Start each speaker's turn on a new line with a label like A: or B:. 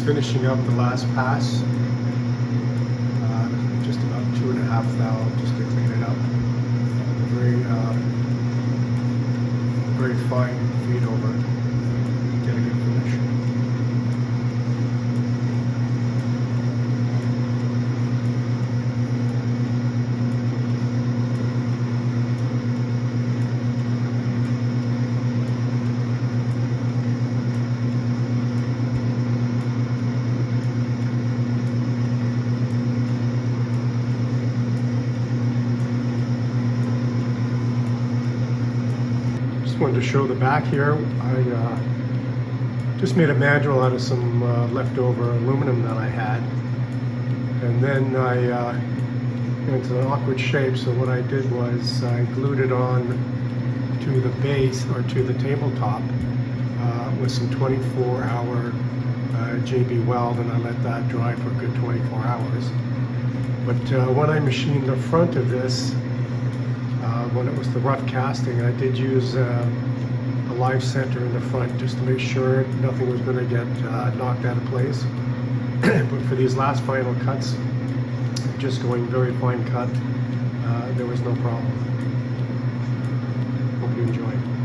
A: finishing up the last pass. Just about 2.5 thou just to clean it up. Very fine feed over it. Get a good finish. Wanted to show the back here. I just made a mandrel out of some leftover aluminum that I had, and then it's an awkward shape, so what I did was I glued it on to the base or to the tabletop with some 24-hour JB weld, and I let that dry for a good 24 hours. But when I machined the front of this, when it was the rough casting, I did use a live center in the front just to make sure nothing was going to get knocked out of place. But for these last final cuts, just going very fine cut, there was no problem. Hope you enjoyed.